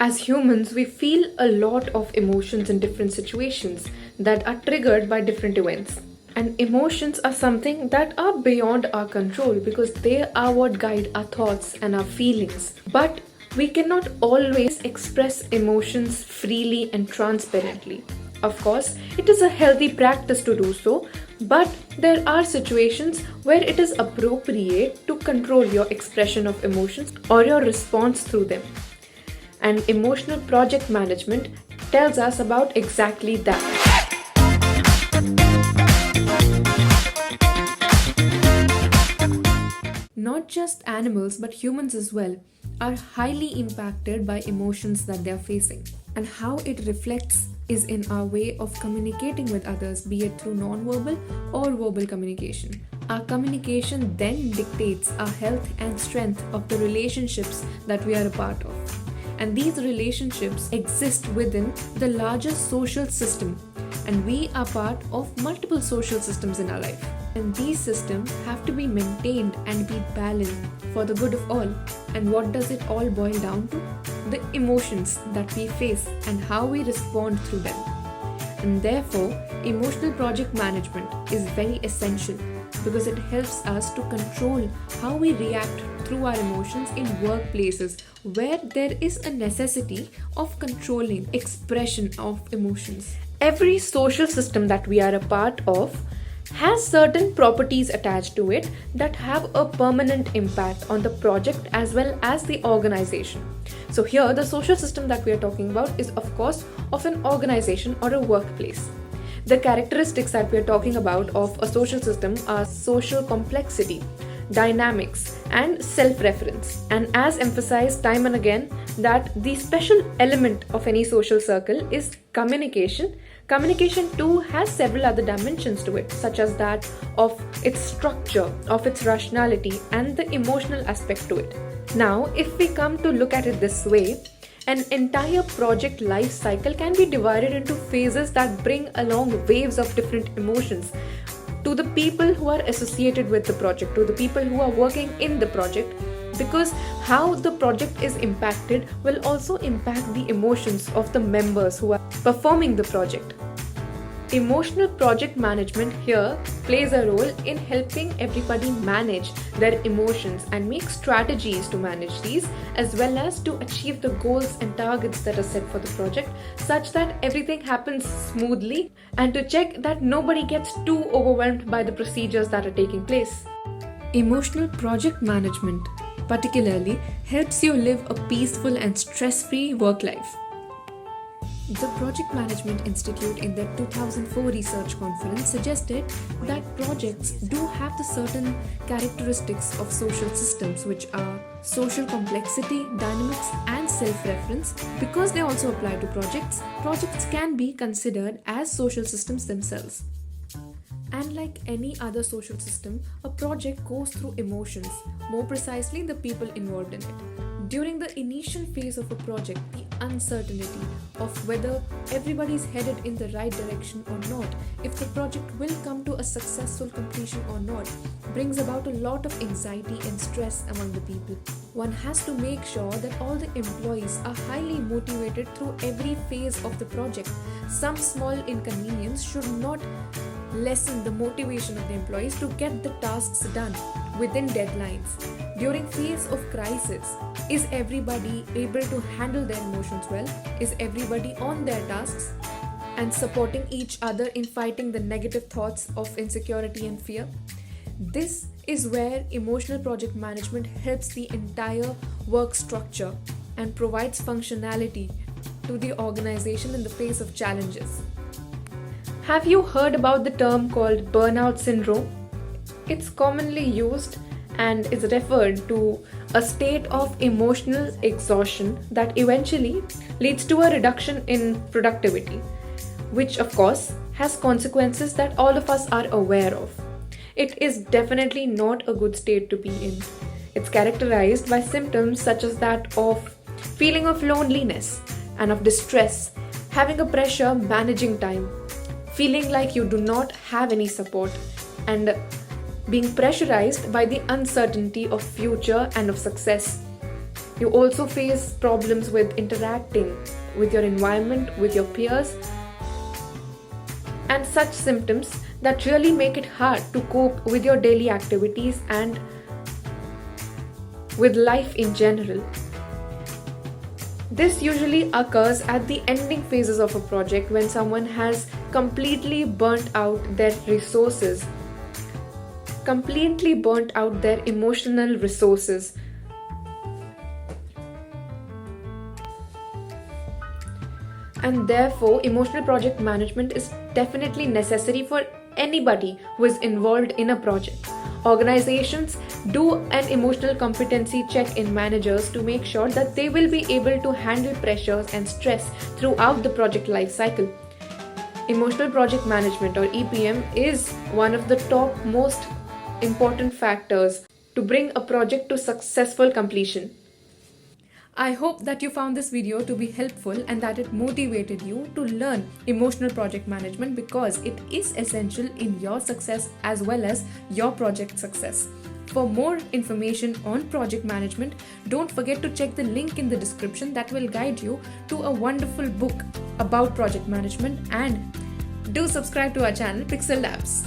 As humans, we feel a lot of emotions in different situations that are triggered by different events. And emotions are something that are beyond our control because they are what guide our thoughts and our feelings. But we cannot always express emotions freely and transparently. Of course, it is a healthy practice to do so, but there are situations where it is appropriate to control your expression of emotions or your response through them. And emotional project management tells us about exactly that. Not just animals but humans as well are highly impacted by emotions that they are facing. And how it reflects is in our way of communicating with others, be it through non-verbal or verbal communication. Our communication then dictates our health and strength of the relationships that we are a part of. And these relationships exist within the larger social system, and we are part of multiple social systems in our life. And these systems have to be maintained and be balanced for the good of all. And what does it all boil down to? The emotions that we face and how we respond through them. And therefore, emotional project management is very essential because it helps us to control how we react through our emotions in workplaces where there is a necessity of controlling expression of emotions. Every social system that we are a part of has certain properties attached to it that have a permanent impact on the project as well as the organization. So here the social system that we are talking about is of course of an organization or a workplace. The characteristics that we are talking about of a social system are social complexity, dynamics, and self-reference. And as emphasized time and again, that the special element of any social circle is communication. Communication too has several other dimensions to it, such as that of its structure, of its rationality, and the emotional aspect to it. Now, if we come to look at it this way, an entire project life cycle can be divided into phases that bring along waves of different emotions to the people who are associated with the project, to the people who are working in the project, because how the project is impacted will also impact the emotions of the members who are performing the project. Emotional project management here plays a role in helping everybody manage their emotions and make strategies to manage these, as well as to achieve the goals and targets that are set for the project, such that everything happens smoothly, and to check that nobody gets too overwhelmed by the procedures that are taking place. Emotional project management particularly helps you live a peaceful and stress-free work life. The Project Management Institute in their 2004 research conference suggested that projects do have the certain characteristics of social systems, which are social complexity, dynamics, and self-reference. Because they also apply to projects, projects can be considered as social systems themselves. And like any other social system, a project goes through emotions, more precisely the people involved in it. During the initial phase of a project, the uncertainty of whether everybody is headed in the right direction or not, if the project will come to a successful completion or not, brings about a lot of anxiety and stress among the people. One has to make sure that all the employees are highly motivated through every phase of the project. Some small inconvenience should not lessen the motivation of the employees to get the tasks done within deadlines. During phase of crisis, is everybody able to handle their emotions well? Is everybody on their tasks and supporting each other in fighting the negative thoughts of insecurity and fear? This is where emotional project management helps the entire work structure and provides functionality to the organization in the face of challenges. Have you heard about the term called burnout syndrome? It's commonly used and is referred to a state of emotional exhaustion that eventually leads to a reduction in productivity, which of course has consequences that all of us are aware of. It is definitely not a good state to be in. It's characterized by symptoms such as that of feeling of loneliness and of distress, having a pressure managing time, feeling like you do not have any support, and being pressurized by the uncertainty of future and of success. You also face problems with interacting with your environment, with your peers, and such symptoms that really make it hard to cope with your daily activities and with life in general. This usually occurs at the ending phases of a project when someone has completely burnt out their resources, completely burnt out their emotional resources. And therefore, emotional project management is definitely necessary for anybody who is involved in a project. Organizations do an emotional competency check in managers to make sure that they will be able to handle pressures and stress throughout the project life cycle. Emotional project management or EPM is one of the top most important factors to bring a project to successful completion. I hope that you found this video to be helpful and that it motivated you to learn emotional project management, because it is essential in your success as well as your project success. For more information on project management, don't forget to check the link in the description that will guide you to a wonderful book about project management, and do subscribe to our channel Pixel Labs.